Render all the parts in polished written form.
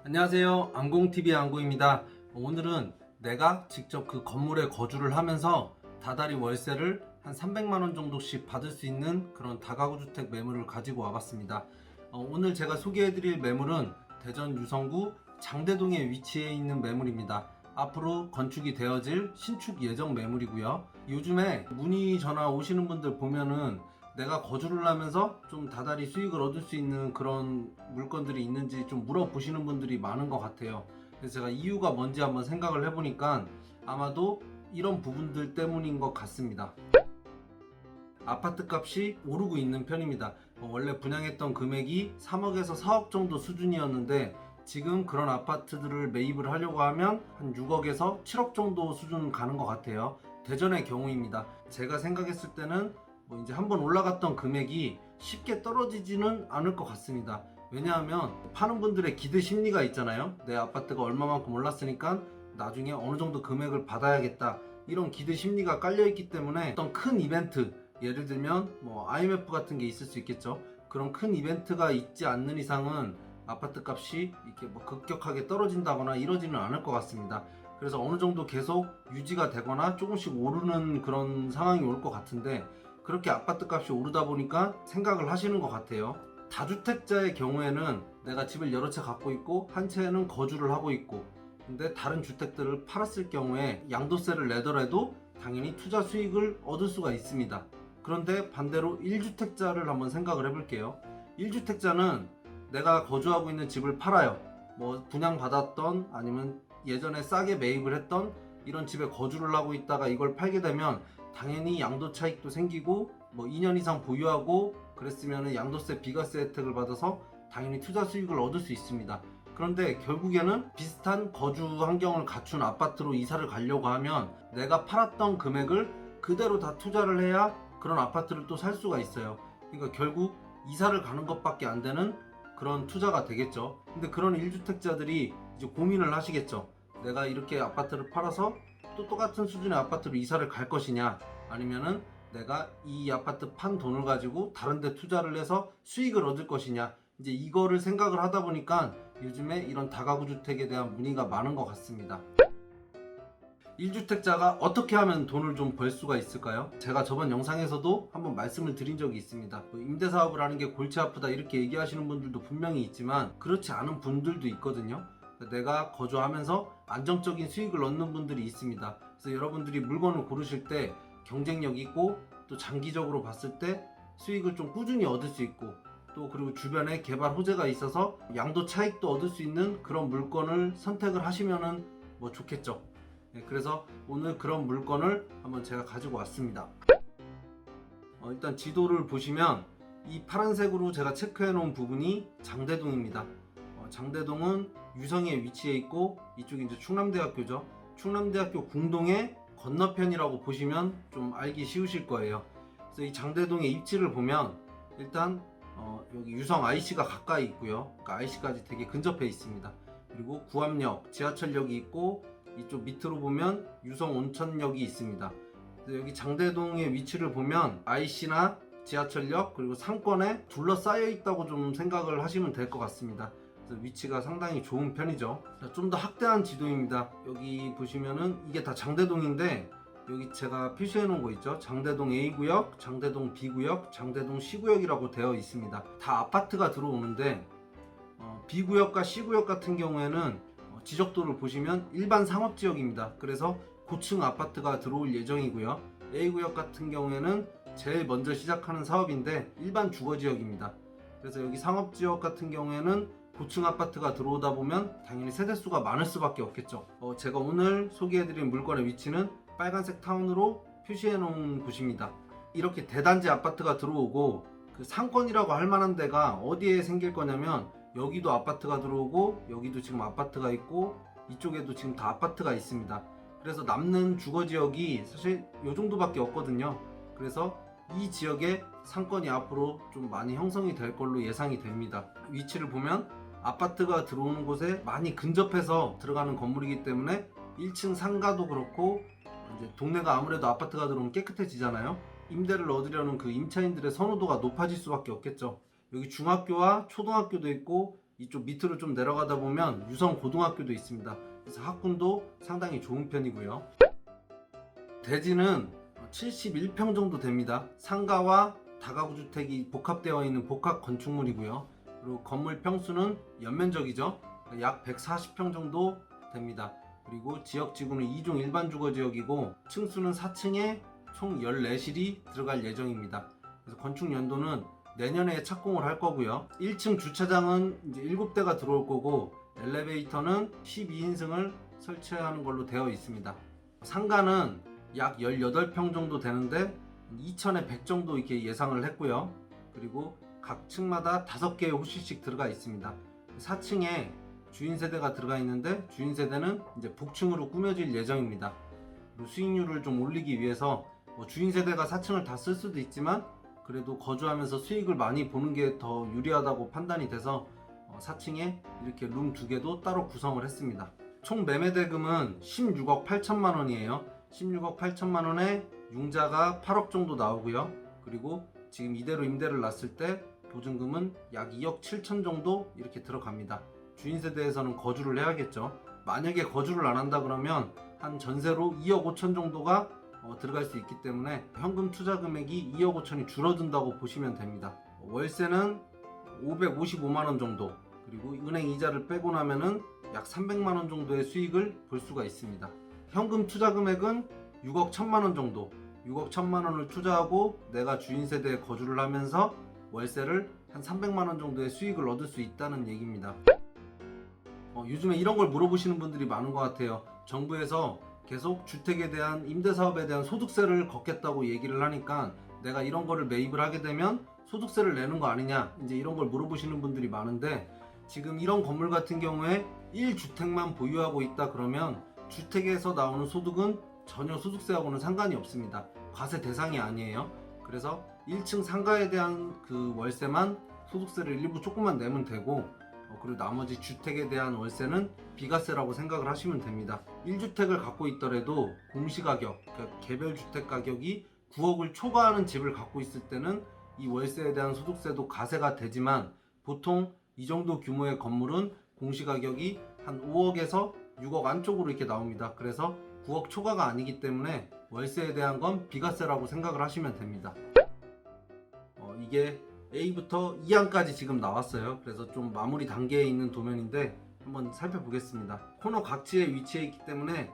안녕하세요. 안공TV의 안공입니다. 오늘은 내가 직접 그 건물에 거주를 하면서 다달이 월세를 한 300만원 정도씩 받을 수 있는 그런 다가구주택 매물을 가지고 와봤습니다. 오늘 제가 소개해드릴 매물은 대전 유성구 장대동에 위치해 있는 매물입니다. 앞으로 건축이 되어질 신축 예정 매물이고요. 요즘에 문의 전화 오시는 분들 보면은 내가 거주를 하면서 좀 다달이 수익을 얻을 수 있는 그런 물건들이 있는지 좀 물어보시는 분들이 많은 것 같아요. 그래서 제가 이유가 뭔지 한번 생각을 해보니까 아마도 이런 부분들 때문인 것 같습니다. 아파트 값이 오르고 있는 편입니다. 원래 분양했던 금액이 3억에서 4억 정도 수준이었는데 지금 그런 아파트들을 매입을 하려고 하면 한 6억에서 7억 정도 수준 가는 것 같아요. 대전의 경우입니다. 제가 생각했을 때는 이제 한번 올라갔던 금액이 쉽게 떨어지지는 않을 것 같습니다. 왜냐하면 파는 분들의 기대 심리가 있잖아요. 내 아파트가 얼마만큼 올랐으니까 나중에 어느 정도 금액을 받아야겠다, 이런 기대 심리가 깔려 있기 때문에 어떤 큰 이벤트, 예를 들면 IMF 같은 게 있을 수 있겠죠. 그런 큰 이벤트가 있지 않는 이상은 아파트 값이 이렇게 급격하게 떨어진다거나 이러지는 않을 것 같습니다. 그래서 어느 정도 계속 유지가 되거나 조금씩 오르는 그런 상황이 올 것 같은데, 그렇게 아파트 값이 오르다 보니까 생각을 하시는 것 같아요. 다주택자의 경우에는 내가 집을 여러 채 갖고 있고 한 채는 거주를 하고 있고, 근데 다른 주택들을 팔았을 경우에 양도세를 내더라도 당연히 투자 수익을 얻을 수가 있습니다. 그런데 반대로 1주택자를 한번 생각을 해볼게요. 1주택자는 내가 거주하고 있는 집을 팔아요. 분양받았던 아니면 예전에 싸게 매입을 했던 이런 집에 거주를 하고 있다가 이걸 팔게 되면 당연히 양도 차익도 생기고 2년 이상 보유하고 그랬으면 양도세 비과세 혜택을 받아서 당연히 투자 수익을 얻을 수 있습니다. 그런데 결국에는 비슷한 거주 환경을 갖춘 아파트로 이사를 가려고 하면 내가 팔았던 금액을 그대로 다 투자를 해야 그런 아파트를 또 살 수가 있어요. 그러니까 결국 이사를 가는 것밖에 안 되는 그런 투자가 되겠죠. 근데 그런 1주택자들이 이제 고민을 하시겠죠. 내가 이렇게 아파트를 팔아서 또 똑같은 수준의 아파트로 이사를 갈 것이냐, 아니면은 내가 이 아파트 판 돈을 가지고 다른 데 투자를 해서 수익을 얻을 것이냐, 이제 이거를 생각을 하다 보니까 요즘에 이런 다가구 주택에 대한 문의가 많은 것 같습니다. 1주택자가 어떻게 하면 돈을 좀 벌 수가 있을까요? 제가 저번 영상에서도 한번 말씀을 드린 적이 있습니다. 임대사업을 하는 게 골치 아프다 이렇게 얘기하시는 분들도 분명히 있지만 그렇지 않은 분들도 있거든요. 내가 거주하면서 안정적인 수익을 얻는 분들이 있습니다. 그래서 여러분들이 물건을 고르실 때 경쟁력 있고 또 장기적으로 봤을 때 수익을 좀 꾸준히 얻을 수 있고, 또 그리고 주변에 개발 호재가 있어서 양도 차익도 얻을 수 있는 그런 물건을 선택을 하시면은 좋겠죠. 그래서 오늘 그런 물건을 한번 제가 가지고 왔습니다. 일단 지도를 보시면 이 파란색으로 제가 체크해 놓은 부분이 장대동입니다. 장대동은 유성에 위치해 있고 이쪽이 이제 충남대학교죠. 충남대학교 궁동의 건너편이라고 보시면 좀 알기 쉬우실 거예요. 그래서 이 장대동의 입지를 보면 일단 여기 유성 IC가 가까이 있고요. 그러니까 IC까지 되게 근접해 있습니다. 그리고 구암역, 지하철역이 있고 이쪽 밑으로 보면 유성 온천역이 있습니다. 여기 장대동의 위치를 보면 IC나 지하철역 그리고 상권에 둘러싸여 있다고 좀 생각을 하시면 될 것 같습니다. 그래서 위치가 상당히 좋은 편이죠. 좀 더 확대한 지도입니다. 여기 보시면은 이게 다 장대동인데 여기 제가 표시해 놓은 거 있죠. 장대동 A구역, 장대동 B구역, 장대동 C구역이라고 되어 있습니다. 다 아파트가 들어오는데 B구역과 C구역 같은 경우에는 지적도를 보시면 일반 상업지역입니다. 그래서 고층 아파트가 들어올 예정이고요. A구역 같은 경우에는 제일 먼저 시작하는 사업인데 일반 주거지역입니다. 그래서 여기 상업지역 같은 경우에는 고층 아파트가 들어오다 보면 당연히 세대수가 많을 수밖에 없겠죠. 제가 오늘 소개해드린 물건의 위치는 빨간색 타운으로 표시해 놓은 곳입니다. 이렇게 대단지 아파트가 들어오고 그 상권이라고 할 만한 데가 어디에 생길 거냐면 여기도 아파트가 들어오고 여기도 지금 아파트가 있고 이쪽에도 지금 다 아파트가 있습니다. 그래서 남는 주거지역이 사실 이 정도밖에 없거든요. 그래서 이 지역에 상권이 앞으로 좀 많이 형성이 될 걸로 예상이 됩니다. 위치를 보면 아파트가 들어오는 곳에 많이 근접해서 들어가는 건물이기 때문에 1층 상가도 그렇고 이제 동네가 아무래도 아파트가 들어오면 깨끗해지잖아요. 임대를 얻으려는 그 임차인들의 선호도가 높아질 수밖에 없겠죠. 여기 중학교와 초등학교도 있고 이쪽 밑으로 좀 내려가다 보면 유성 고등학교도 있습니다. 그래서 학군도 상당히 좋은 편이고요. 대지는 71평 정도 됩니다. 상가와 다가구 주택이 복합되어 있는 복합 건축물이고요. 그리고 건물 평수는 연면적이죠. 약 140평 정도 됩니다. 그리고 지역지구는 2종 일반 주거지역이고 층수는 4층에 총 14실이 들어갈 예정입니다. 그래서 건축 연도는 내년에 착공을 할 거고요. 1층 주차장은 이제 7대가 들어올 거고 엘리베이터는 12인승을 설치하는 걸로 되어 있습니다. 상가는 약 18평 정도 되는데 2,000에 100 정도 이렇게 예상을 했고요. 그리고 각 층마다 5개의 호실씩 들어가 있습니다. 4층에 주인 세대가 들어가 있는데 주인 세대는 이제 북층으로 꾸며질 예정입니다. 그리고 수익률을 좀 올리기 위해서 주인 세대가 4층을 다 쓸 수도 있지만 그래도 거주하면서 수익을 많이 보는 게 더 유리하다고 판단이 돼서 4층에 이렇게 룸 2개도 따로 구성을 했습니다. 총 매매 대금은 16억 8천만 원이에요. 16억 8천만 원에 융자가 8억 정도 나오고요. 그리고 지금 이대로 임대를 놨을 때 보증금은 약 2억 7천 정도 이렇게 들어갑니다. 주인 세대에서는 거주를 해야겠죠. 만약에 거주를 안 한다 그러면 한 전세로 2억 5천 정도가 들어갈 수 있기 때문에 현금 투자 금액이 2억 5천이 줄어든다고 보시면 됩니다. 월세는 555만 원 정도, 그리고 은행 이자를 빼고 나면은 약 300만 원 정도의 수익을 볼 수가 있습니다. 현금 투자 금액은 6억 1천만 원 정도, 6억 1천만 원을 투자하고 내가 주인 세대에 거주를 하면서 월세를 한 300만 원 정도의 수익을 얻을 수 있다는 얘기입니다. 요즘에 이런 걸 물어보시는 분들이 많은 것 같아요. 정부에서 계속 주택에 대한 임대사업에 대한 소득세를 걷겠다고 얘기를 하니까 내가 이런 거를 매입을 하게 되면 소득세를 내는 거 아니냐, 이제 이런 걸 물어보시는 분들이 많은데, 지금 이런 건물 같은 경우에 1주택만 보유하고 있다 그러면 주택에서 나오는 소득은 전혀 소득세하고는 상관이 없습니다. 과세 대상이 아니에요. 그래서 1층 상가에 대한 그 월세만 소득세를 일부 조금만 내면 되고, 그리고 나머지 주택에 대한 월세는 비과세라고 생각을 하시면 됩니다. 1주택을 갖고 있더라도 공시가격, 그러니까 개별 주택 가격이 9억을 초과하는 집을 갖고 있을 때는 이 월세에 대한 소득세도 과세가 되지만, 보통 이 정도 규모의 건물은 공시가격이 한 5억에서 6억 안쪽으로 이렇게 나옵니다. 그래서 9억 초과가 아니기 때문에 월세에 대한 건 비과세라고 생각을 하시면 됩니다. 이게 A부터 E항까지 지금 나왔어요. 그래서 좀 마무리 단계에 있는 도면인데 한번 살펴보겠습니다. 코너 각지에 위치해 있기 때문에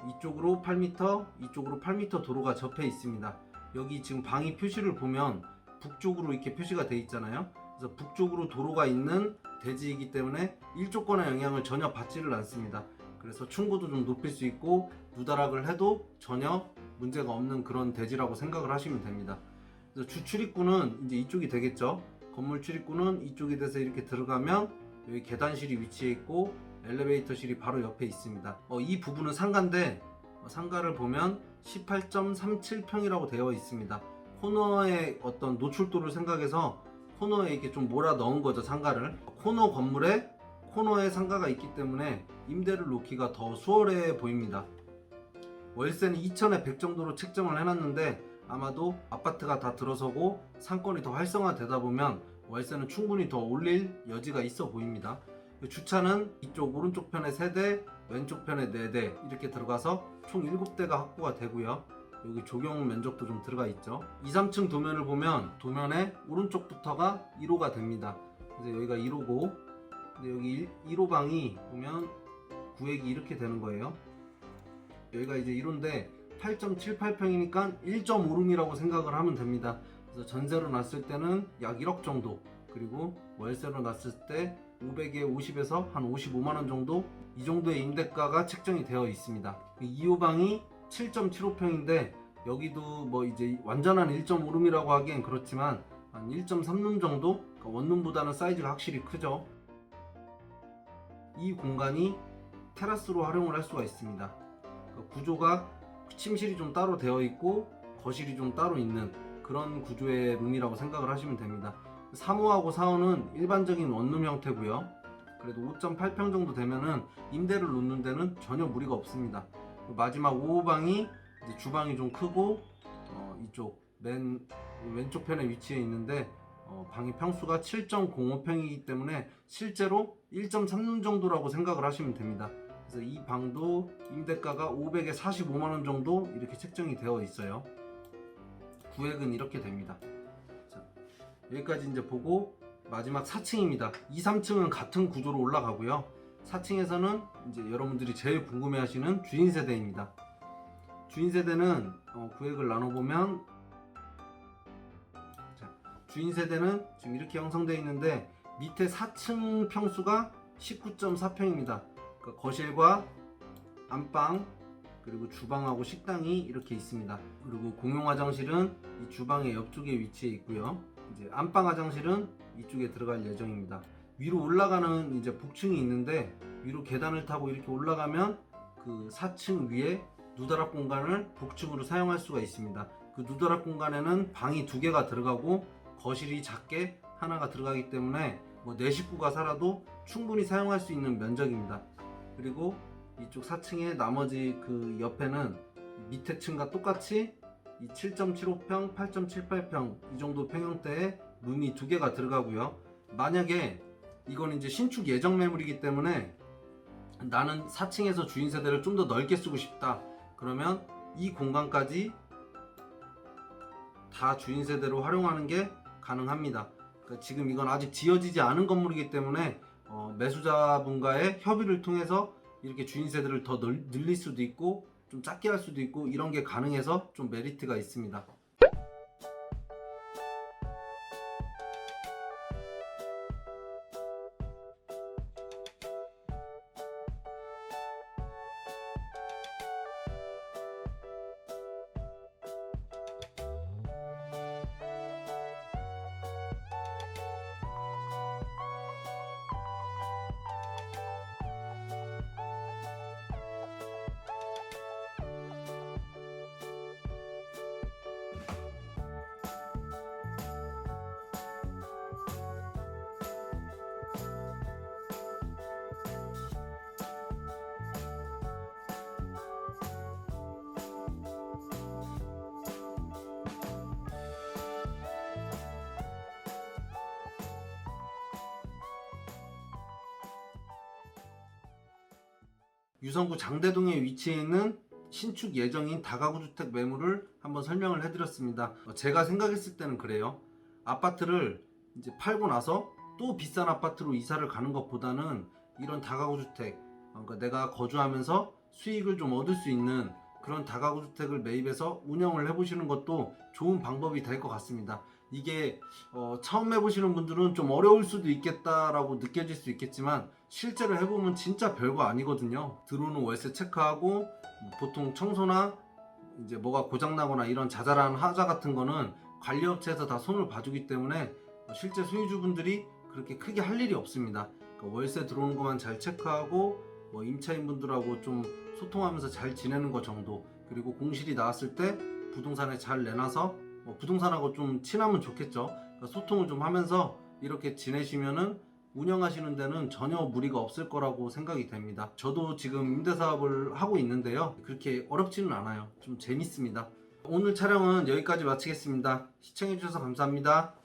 이쪽으로 8m, 이쪽으로 8m 도로가 접해 있습니다. 여기 지금 방위 표시를 보면 북쪽으로 이렇게 표시가 되어 있잖아요. 그래서 북쪽으로 도로가 있는 대지이기 때문에 일조권의 영향을 전혀 받지를 않습니다. 그래서 층고도 좀 높일 수 있고 누다락을 해도 전혀 문제가 없는 그런 대지라고 생각을 하시면 됩니다. 그래서 주 출입구는 이제 이쪽이 되겠죠. 건물 출입구는 이쪽이 돼서 이렇게 들어가면 여기 계단실이 위치해 있고 엘리베이터실이 바로 옆에 있습니다. 이 부분은 상가인데 상가를 보면 18.37평이라고 되어 있습니다. 코너의 어떤 노출도를 생각해서 코너에 이렇게 좀 몰아 넣은 거죠, 상가를. 코너 건물에 코너에 상가가 있기 때문에 임대를 놓기가 더 수월해 보입니다. 월세는 2,000에 100 정도로 책정을 해놨는데 아마도 아파트가 다 들어서고 상권이 더 활성화되다 보면 월세는 충분히 더 올릴 여지가 있어 보입니다. 주차는 이쪽 오른쪽 편에 3대, 왼쪽 편에 4대 이렇게 들어가서 총 7대가 확보가 되고요. 여기 조경 면적도 좀 들어가 있죠. 2, 3층 도면을 보면 도면의 오른쪽부터가 1호가 됩니다. 그래서 여기가 1호고, 근데 여기 1호 방이 보면 구획이 이렇게 되는 거예요. 여기가 이제 1호인데 8.78평이니까 1.5룸이라고 생각을 하면 됩니다. 그래서 전세로 놨을 때는 약 1억 정도, 그리고 월세로 놨을 때 500에 50에서 한 55만원 정도, 이 정도의 임대가가 책정이 되어 있습니다. 2호 방이 7.75평인데 여기도 뭐 이제 완전한 1.5룸이라고 하기엔 그렇지만 한 1.3룸 정도, 그러니까 원룸보다는 사이즈가 확실히 크죠. 이 공간이 테라스로 활용을 할 수가 있습니다. 그러니까 구조가 침실이 좀 따로 되어 있고 거실이 좀 따로 있는 그런 구조의 룸이라고 생각을 하시면 됩니다. 3호하고 4호는 일반적인 원룸 형태고요. 그래도 5.8평 정도 되면은 임대를 놓는 데는 전혀 무리가 없습니다. 마지막 5호 방이 이제 주방이 좀 크고 이쪽 맨 왼쪽 편에 위치해 있는데 방의 평수가 7.05평이기 때문에 실제로 1.3룸 정도라고 생각을 하시면 됩니다. 그래서 이 방도 임대가가 500에 45만원 정도 이렇게 책정이 되어 있어요. 구획은 이렇게 됩니다. 자, 여기까지 이제 보고 마지막 4층입니다. 2, 3층은 같은 구조로 올라가고요. 4층에서는 이제 여러분들이 제일 궁금해하시는 주인 세대입니다. 주인 세대는 구획을 나눠보면, 자, 주인 세대는 지금 이렇게 형성되어 있는데 밑에 4층 평수가 19.4평입니다. 그러니까 거실과 안방 그리고 주방하고 식당이 이렇게 있습니다. 그리고 공용 화장실은 이 주방의 옆쪽에 위치해 있고요. 이제 안방 화장실은 이쪽에 들어갈 예정입니다. 위로 올라가는 이제 복층이 있는데 위로 계단을 타고 이렇게 올라가면 그 4층 위에 누다락 공간을 복층으로 사용할 수가 있습니다. 그 누다락 공간에는 방이 2개가 들어가고 거실이 작게 하나가 들어가기 때문에 뭐 4식구가 살아도 충분히 사용할 수 있는 면적입니다. 그리고 이쪽 4층의 나머지 그 옆에는 밑에 층과 똑같이 이 7.75평, 8.78평 이 정도 평형대에 룸이 2개가 들어가고요. 만약에 이건 이제 신축 예정 매물이기 때문에 나는 4층에서 주인 세대를 좀 더 넓게 쓰고 싶다. 그러면 이 공간까지 다 주인 세대로 활용하는 게 가능합니다. 그러니까 지금 이건 아직 지어지지 않은 건물이기 때문에 매수자분과의 협의를 통해서 이렇게 주인 세대를 더 늘릴 수도 있고 좀 작게 할 수도 있고 이런 게 가능해서 좀 메리트가 있습니다. 유성구 장대동에 위치해 있는 신축 예정인 다가구 주택 매물을 한번 설명을 해드렸습니다. 제가 생각했을 때는 그래요. 아파트를 이제 팔고 나서 또 비싼 아파트로 이사를 가는 것보다는 이런 다가구 주택, 그러니까 내가 거주하면서 수익을 좀 얻을 수 있는 그런 다가구 주택을 매입해서 운영을 해보시는 것도 좋은 방법이 될 것 같습니다. 이게 처음 해보시는 분들은 좀 어려울 수도 있겠다라고 느껴질 수 있겠지만 실제로 해보면 진짜 별거 아니거든요. 들어오는 월세 체크하고 보통 청소나 이제 뭐가 고장나거나 이런 자잘한 하자 같은 거는 관리업체에서 다 손을 봐주기 때문에 실제 소유주분들이 그렇게 크게 할 일이 없습니다. 그러니까 월세 들어오는 것만 잘 체크하고 뭐 임차인분들하고 좀 소통하면서 잘 지내는 것 정도, 그리고 공실이 나왔을 때 부동산에 잘 내놔서 부동산하고 좀 친하면 좋겠죠. 그러니까 소통을 좀 하면서 이렇게 지내시면은 운영하시는 데는 전혀 무리가 없을 거라고 생각이 됩니다. 저도 지금 임대사업을 하고 있는데요. 그렇게 어렵지는 않아요. 좀 재밌습니다. 오늘 촬영은 여기까지 마치겠습니다. 시청해주셔서 감사합니다.